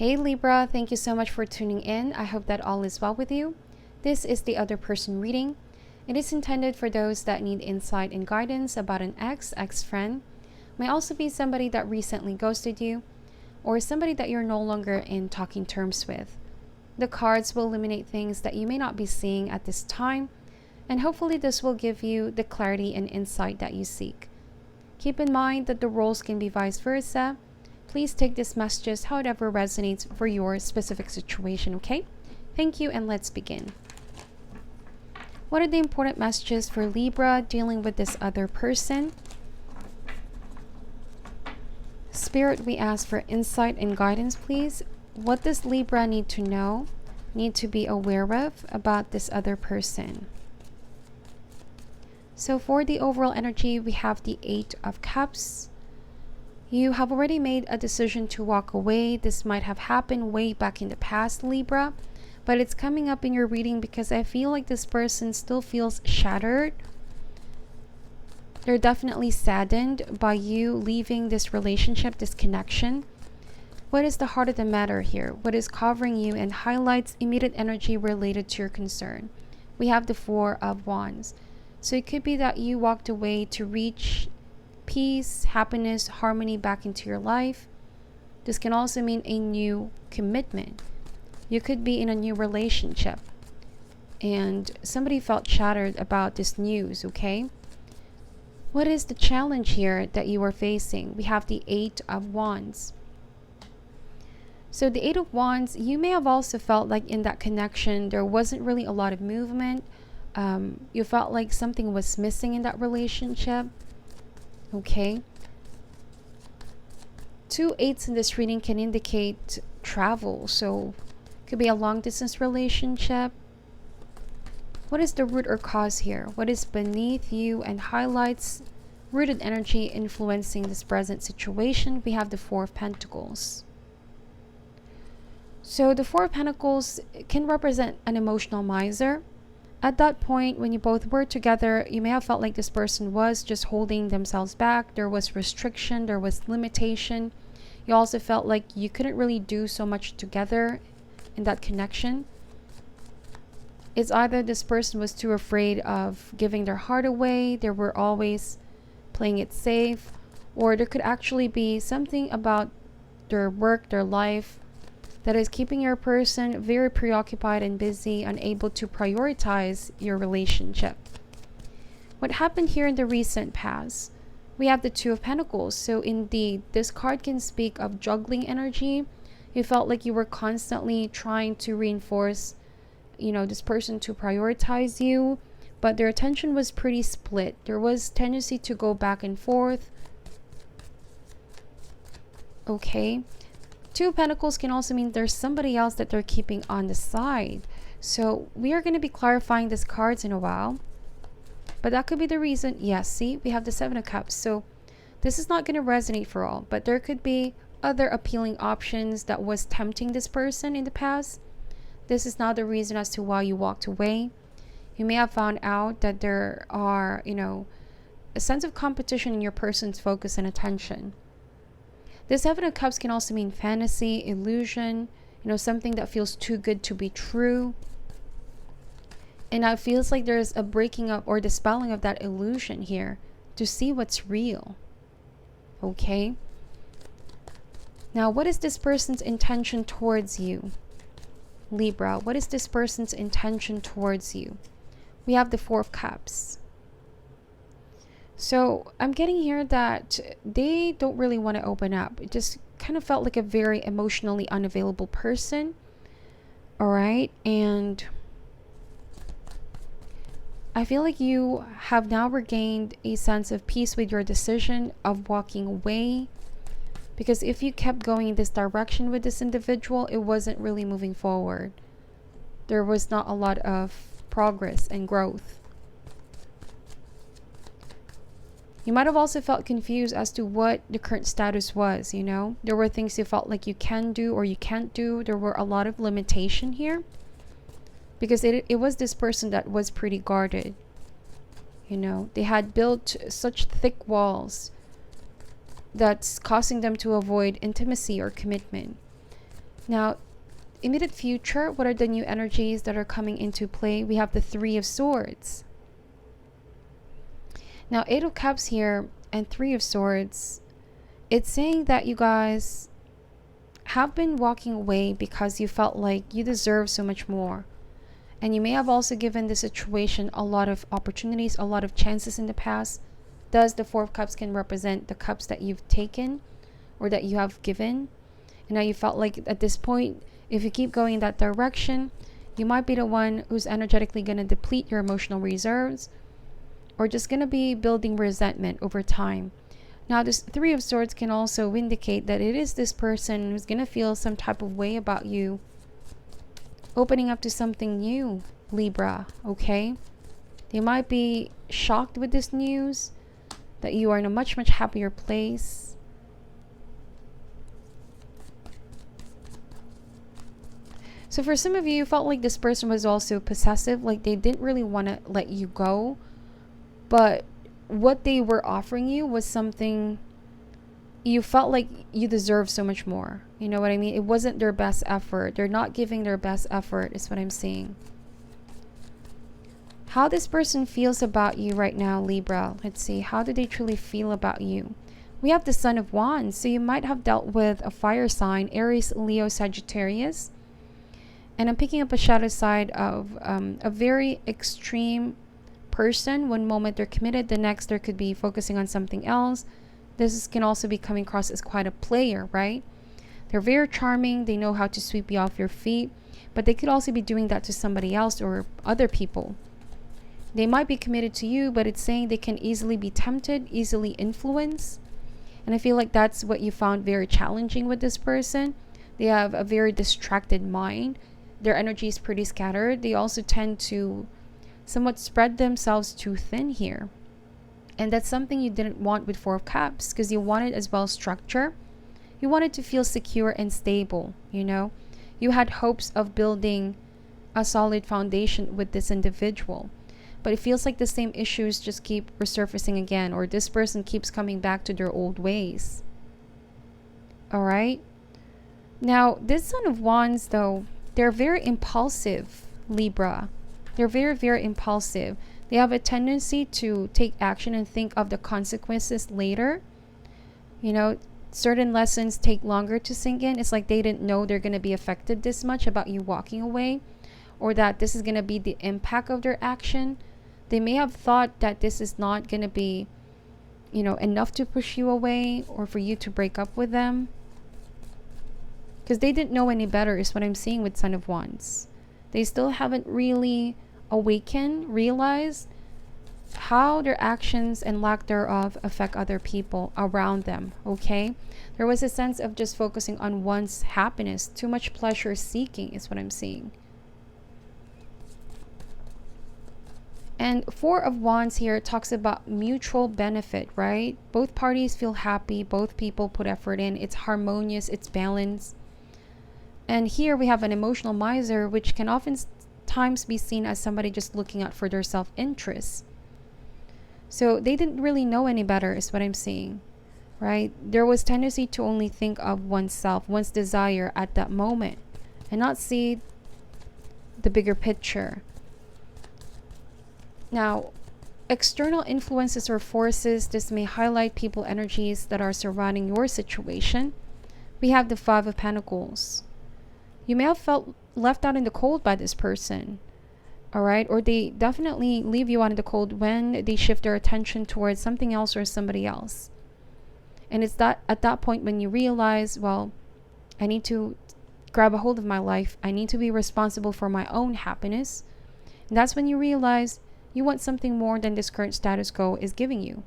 Hey Libra, thank you so much for tuning in. I hope that all is well with you. This is the other person reading. It is intended for those that need insight and guidance about an ex-friend. May also be somebody that recently ghosted you, or somebody that you're no longer in talking terms with. The cards will illuminate things that you may not be seeing at this time, and hopefully this will give you the clarity and insight that you seek. Keep in mind that the roles can be vice versa. Please take these messages however resonates for your specific situation, okay? Thank you, and let's begin. What are the important messages for Libra dealing with this other person? Spirit, we ask for insight and guidance, please. What does Libra need to know, need to be aware of about this other person? So for the overall energy, we have the Eight of Cups. You have already made a decision to walk away. This might have happened way back in the past, Libra, but it's coming up in your reading because I feel like this person still feels shattered. They're definitely saddened by you leaving this relationship, this connection. What is the heart of the matter here? What is covering you and highlights immediate energy related to your concern? We have the Four of Wands. So it could be that you walked away to reach peace, happiness, harmony back into your life. This can also mean a new commitment. You could be in a new relationship and somebody felt shattered about this news, okay? What is the challenge here that you are facing? We have the Eight of Wands. So the Eight of Wands, you may have also felt like in that connection there wasn't really a lot of movement. You felt like something was missing in that relationship. Okay. 2 eights in this reading can indicate travel. So it could be a long distance relationship. What is the root or cause here? What is beneath you and highlights rooted energy influencing this present situation? We have the Four of Pentacles. So the Four of Pentacles can represent an emotional miser. At that point, when you both were together, you may have felt like this person was just holding themselves back. There was restriction, there was limitation. You also felt like you couldn't really do so much together in that connection. It's either this person was too afraid of giving their heart away, they were always playing it safe, or there could actually be something about their work, their life, that is keeping your person very preoccupied and busy, unable to prioritize your relationship. What happened here in the recent past? We have the Two of Pentacles. So indeed, this card can speak of juggling energy. You felt like you were constantly trying to reinforce, this person to prioritize you, but their attention was pretty split. There was tendency to go back and forth. Okay. Two of Pentacles can also mean there's somebody else that they're keeping on the side. So we are going to be clarifying these cards in a while. But that could be the reason. Yes, see, we have the Seven of Cups. So this is not going to resonate for all. But there could be other appealing options that was tempting this person in the past. This is not the reason as to why you walked away. You may have found out that there are, a sense of competition in your person's focus and attention. The Seven of Cups can also mean fantasy, illusion, something that feels too good to be true. And it feels like there's a breaking up or dispelling of that illusion here to see what's real. Okay? Now, what is this person's intention towards you? Libra, what is this person's intention towards you? We have the Four of Cups. So I'm getting here that they don't really want to open up. It just kind of felt like a very emotionally unavailable person. All right. And I feel like you have now regained a sense of peace with your decision of walking away. Because if you kept going in this direction with this individual, it wasn't really moving forward. There was not a lot of progress and growth. You might have also felt confused as to what the current status was, There were things you felt like you can do or you can't do. There were a lot of limitation here. Because it was this person that was pretty guarded. They had built such thick walls that's causing them to avoid intimacy or commitment. Now, immediate future, what are the new energies that are coming into play? We have the Three of Swords. Now, Eight of Cups here and Three of Swords, it's saying that you guys have been walking away because you felt like you deserve so much more. And you may have also given the situation a lot of opportunities, a lot of chances in the past. Thus, the Four of Cups can represent the cups that you've taken or that you have given. And now you felt like at this point, if you keep going in that direction, you might be the one who's energetically going to deplete your emotional reserves or just going to be building resentment over time. Now, this Three of Swords can also indicate that it is this person who's going to feel some type of way about you, opening up to something new, Libra, okay? They might be shocked with this news that you are in a much, much happier place. So for some of you, you felt like this person was also possessive, like they didn't really want to let you go, but what they were offering you was something you felt like you deserve so much more. You know what I mean? It wasn't their best effort. They're not giving their best effort is what I'm seeing. How this person feels about you right now, Libra. Let's see. How do they truly feel about you? We have the Sun of Wands. So you might have dealt with a fire sign, Aries, Leo, Sagittarius. And I'm picking up a shadow side of a very extreme person. One moment they're committed, the next there could be focusing on something else. This can also be coming across as quite a player, right? They're very charming. They know how to sweep you off your feet. But they could also be doing that to somebody else or other people. They might be committed to you, but it's saying they can easily be tempted, easily influenced. And I feel like that's what you found very challenging with this person. They have a very distracted mind. Their energy is pretty scattered. They also tend to somewhat spread themselves too thin here. And that's something you didn't want with Four of Cups, because you wanted as well structure. You wanted to feel secure and stable, you know. You had hopes of building a solid foundation with this individual. But it feels like the same issues just keep resurfacing again, or this person keeps coming back to their old ways. All right. Now, this Son of Wands, though, they're very impulsive, Libra. They're very, very impulsive. They have a tendency to take action and think of the consequences later. You know, certain lessons take longer to sink in. It's like they didn't know they're going to be affected this much about you walking away, or that this is going to be the impact of their action. They may have thought that this is not going to be, you know, enough to push you away or for you to break up with them. Because they didn't know any better is what I'm seeing with Son of Wands. They still haven't really awakened, realized how their actions and lack thereof affect other people around them, okay? There was a sense of just focusing on one's happiness. Too much pleasure seeking is what I'm seeing. And Four of Wands here talks about mutual benefit, right? Both parties feel happy. Both people put effort in. It's harmonious. It's balanced. And here we have an emotional miser, which can oftentimes be seen as somebody just looking out for their self-interest. So they didn't really know any better is what I'm seeing, right? There was tendency to only think of oneself, one's desire at that moment, and not see the bigger picture. Now, external influences or forces, this may highlight people energies that are surrounding your situation. We have the Five of Pentacles. You may have felt left out in the cold by this person, all right? Or they definitely leave you out in the cold when they shift their attention towards something else or somebody else. And it's that at that point when you realize, well, I need to grab a hold of my life. I need to be responsible for my own happiness. And that's when you realize you want something more than this current status quo is giving you,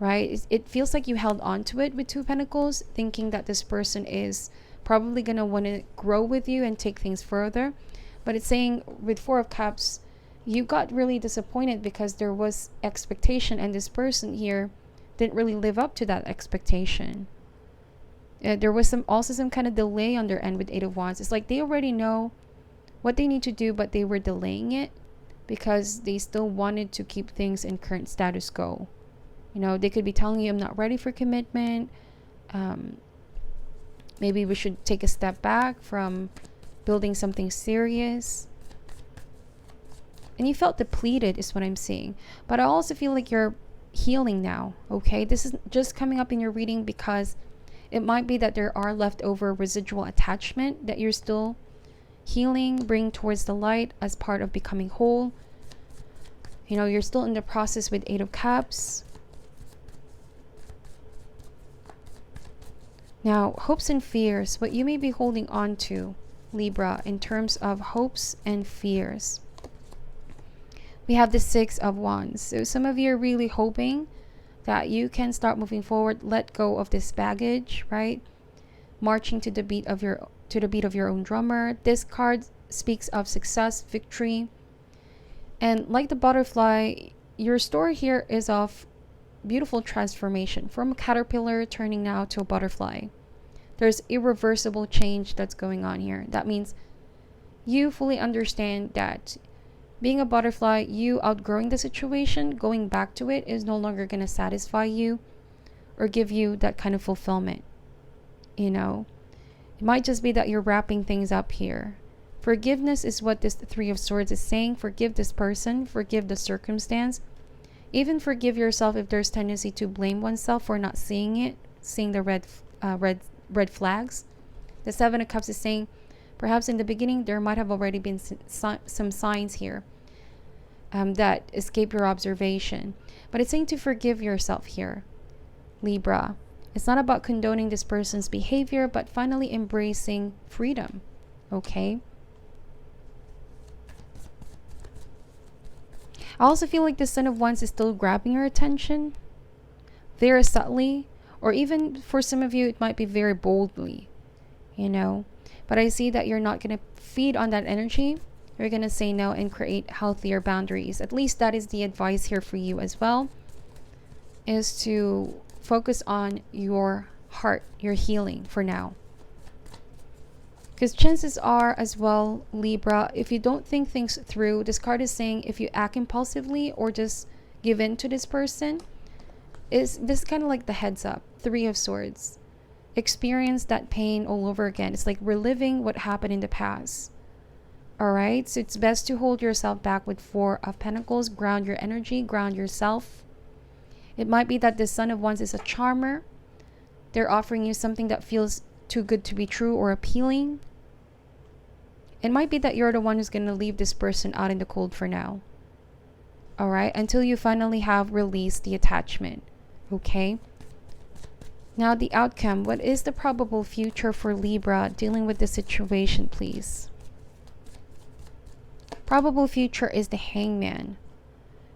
right? It feels like you held on to it with Two of Pentacles, thinking that this person is probably going to want to grow with you and take things further. But it's saying with Four of Cups, you got really disappointed because there was expectation, and this person here didn't really live up to that expectation. There was also some kind of delay on their end with Eight of Wands. It's like they already know what they need to do, but they were delaying it because they still wanted to keep things in current status quo. You know, they could be telling you, I'm not ready for commitment. Maybe we should take a step back from building something serious. And you felt depleted is what I'm seeing. But I also feel like you're healing now, okay? This is just coming up in your reading because it might be that there are leftover residual attachment that you're still healing, bring towards the light as part of becoming whole. You know, you're still in the process with 8 of Cups. Now, hopes and fears, what you may be holding on to, Libra, in terms of hopes and fears. We have the 6 of Wands. So some of you are really hoping that you can start moving forward, let go of this baggage, right? Marching to the beat of your own drummer. This card speaks of success, victory. And like the butterfly, your story here is of beautiful transformation from a caterpillar turning now to a butterfly. There's irreversible change that's going on here. That means you fully understand that being a butterfly, you outgrowing the situation, going back to it is no longer going to satisfy you or give you that kind of fulfillment. You know, it might just be that you're wrapping things up here. Forgiveness is what this 3 of Swords is saying. Forgive this person, forgive the circumstance. Even forgive yourself if there's tendency to blame oneself for not seeing it, seeing the red flags. The 7 of Cups is saying, perhaps in the beginning there might have already been some signs here that escape your observation. But it's saying to forgive yourself here, Libra. It's not about condoning this person's behavior, but finally embracing freedom, okay? I also feel like the Son of Wands is still grabbing your attention very subtly, or even for some of you, it might be very boldly, you know. But I see that you're not going to feed on that energy. You're going to say no and create healthier boundaries. At least that is the advice here for you as well, is to focus on your heart, your healing for now. Because chances are as well, Libra, if you don't think things through, this card is saying if you act impulsively or just give in to this person, is this kind of like the heads up. 3 of Swords. Experience that pain all over again. It's like reliving what happened in the past. Alright, so it's best to hold yourself back with 4 of Pentacles. Ground your energy, ground yourself. It might be that the Son of Wands is a charmer. They're offering you something that feels too good to be true or appealing. It might be that you're the one who's going to leave this person out in the cold for now. Alright, until you finally have released the attachment. Okay? Now the outcome. What is the probable future for Libra dealing with the situation, please? Probable future is the Hangman.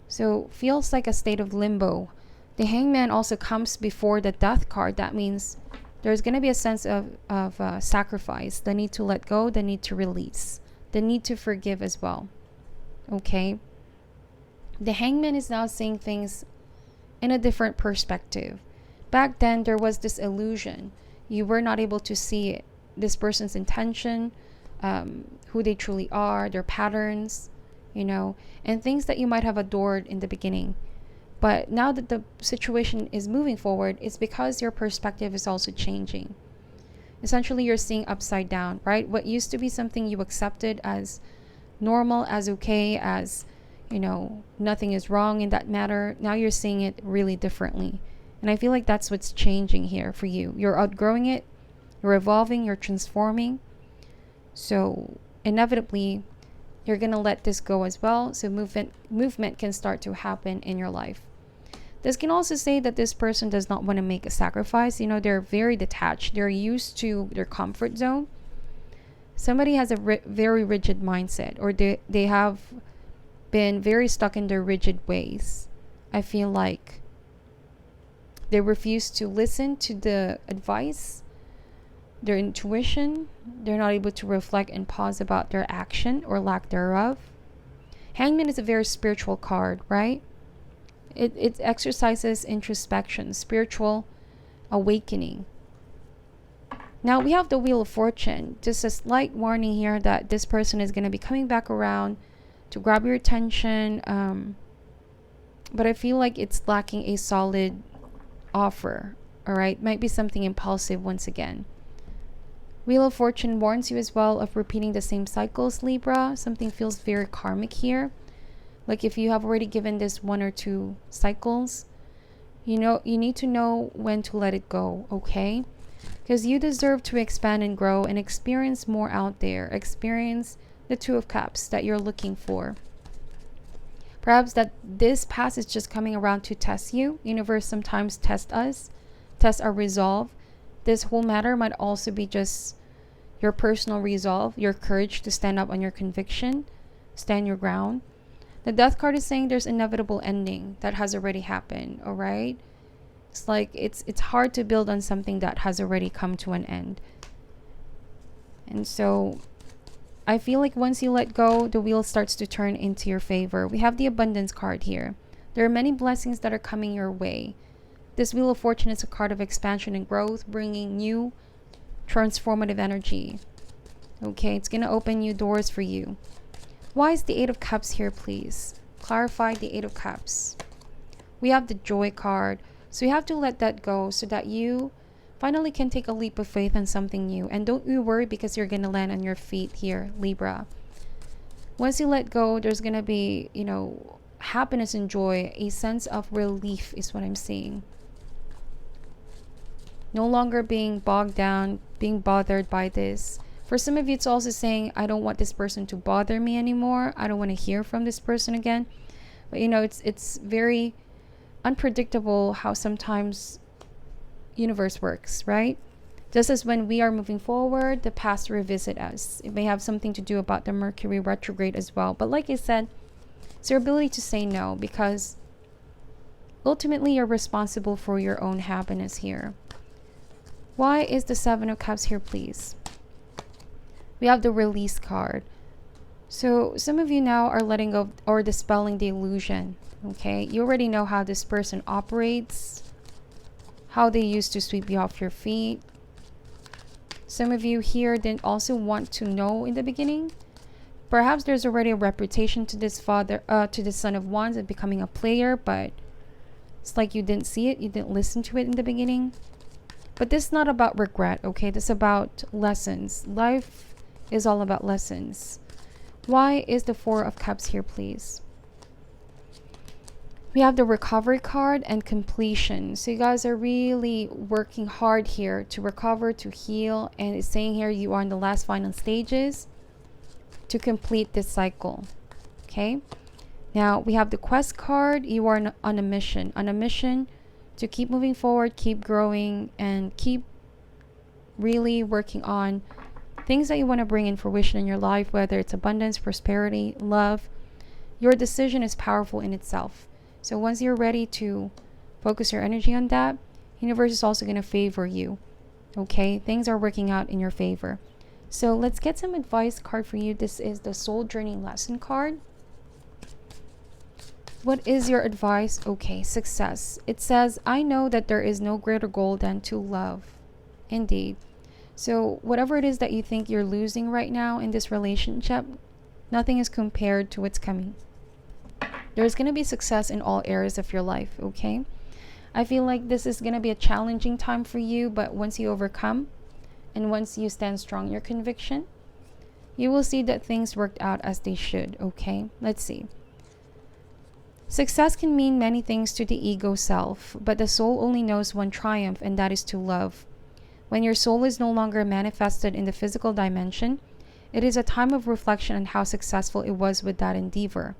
So feels like a state of limbo. The Hangman also comes before the Death card. That means there's going to be a sense of sacrifice. The need to let go, the need to release, the need to forgive as well. Okay? The Hangman is now seeing things in a different perspective. Back then, there was this illusion. You were not able to see it. This person's intention, who they truly are, their patterns, you know, and things that you might have adored in the beginning. But now that the situation is moving forward, it's because your perspective is also changing. Essentially, you're seeing upside down, right? What used to be something you accepted as normal, as okay, as, you know, nothing is wrong in that matter. Now you're seeing it really differently. And I feel like that's what's changing here for you. You're outgrowing it, you're evolving, you're transforming. So inevitably, you're going to let this go as well. So movement can start to happen in your life. This can also say that this person does not want to make a sacrifice. You know, they're very detached. They're used to their comfort zone. Somebody has a very rigid mindset, or they have been very stuck in their rigid ways. I feel like they refuse to listen to the advice, their intuition. They're not able to reflect and pause about their action or lack thereof. Hangman is a very spiritual card, right? It exercises introspection, spiritual awakening. Now we have the Wheel of Fortune. Just a slight warning here that this person is going to be coming back around to grab your attention. But I feel like it's lacking a solid offer. All right, might be something impulsive once again. Wheel of Fortune warns you as well of repeating the same cycles, Libra. Something feels very karmic here. Like if you have already given this 1 or 2 cycles, you need to know when to let it go, okay? Because you deserve to expand and grow and experience more out there. Experience the 2 of Cups that you're looking for. Perhaps that this past is just coming around to test you. Universe sometimes tests us, test our resolve. This whole matter might also be just your personal resolve, your courage to stand up on your conviction, stand your ground. The Death card is saying there's inevitable ending that has already happened, all right? It's like it's hard to build on something that has already come to an end. And so I feel like once you let go, the wheel starts to turn into your favor. We have the Abundance card here. There are many blessings that are coming your way. This Wheel of Fortune is a card of expansion and growth, bringing new transformative energy. Okay, it's going to open new doors for you. Why is the 8 of Cups here, please? Clarify the 8 of Cups. We have the Joy card. So you have to let that go so that you finally can take a leap of faith on something new. And don't you worry because you're going to land on your feet here, Libra. Once you let go, there's going to be, happiness and joy. A sense of relief is what I'm seeing. No longer being bogged down, being bothered by this. For some of you, it's also saying, I don't want this person to bother me anymore. I don't want to hear from this person again. But, it's very unpredictable how sometimes universe works, right? Just as when we are moving forward, the past revisit us. It may have something to do about the Mercury retrograde as well. But like I said, it's your ability to say no, because ultimately you're responsible for your own happiness here. Why is the 7 of Cups here, please? We have the Release card. So some of you now are letting go or dispelling the illusion. Okay, you already know how this person operates, how they used to sweep you off your feet. Some of you here didn't also want to know in the beginning. Perhaps there's already a reputation to this Son of Wands of becoming a player, but it's like you didn't see it, you didn't listen to it in the beginning. But this is not about regret, okay? This is about lessons. Life is all about lessons. Why is the 4 of Cups here, please? We have the Recovery card and completion. So you guys are really working hard here to recover, to heal. And it's saying here you are in the last final stages to complete this cycle. Okay? Now, we have the Quest card. You are on a mission. On a mission to keep moving forward, keep growing, and keep really working on things that you want to bring in fruition in your life, whether it's abundance, prosperity, love. Your decision is powerful in itself. So once you're ready to focus your energy on that, universe is also going to favor you. Okay? Things are working out in your favor. So let's get some advice card for you. This is the Soul Journey Lesson card. What is your advice? Okay, success. It says, I know that there is no greater goal than to love. Indeed. So whatever it is that you think you're losing right now in this relationship, nothing is compared to what's coming. There's going to be success in all areas of your life, okay? I feel like this is going to be a challenging time for you, but once you overcome and once you stand strong in your conviction, you will see that things worked out as they should, okay? Let's see. Success can mean many things to the ego self, but the soul only knows one triumph, and that is to love. When your soul is no longer manifested in the physical dimension, it is a time of reflection on how successful it was with that endeavor.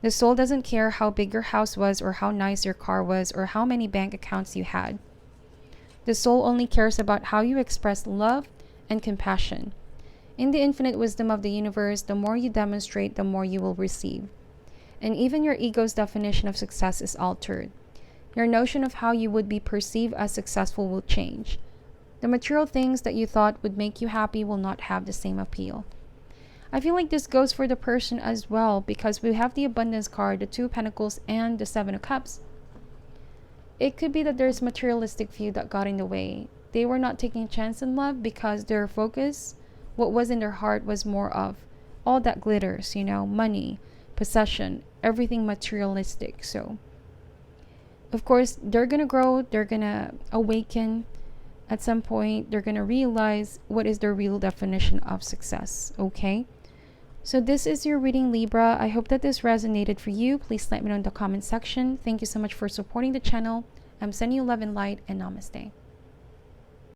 The soul doesn't care how big your house was or how nice your car was or how many bank accounts you had. The soul only cares about how you express love and compassion. In the infinite wisdom of the universe, the more you demonstrate, the more you will receive. And even your ego's definition of success is altered. Your notion of how you would be perceived as successful will change. The material things that you thought would make you happy will not have the same appeal. I feel like this goes for the person as well, because we have the Abundance card, the 2 of Pentacles, and the 7 of Cups. It could be that there's materialistic view that got in the way. They were not taking a chance in love because their focus, what was in their heart, was more of all that glitters, money, possession, everything materialistic. So of course they're gonna grow, they're gonna awaken, At some point, they're going to realize what is their real definition of success. Okay? So this is your reading, Libra. I hope that this resonated for you. Please let me know in the comment section. Thank you so much for supporting the channel. I'm sending you love and light, and namaste.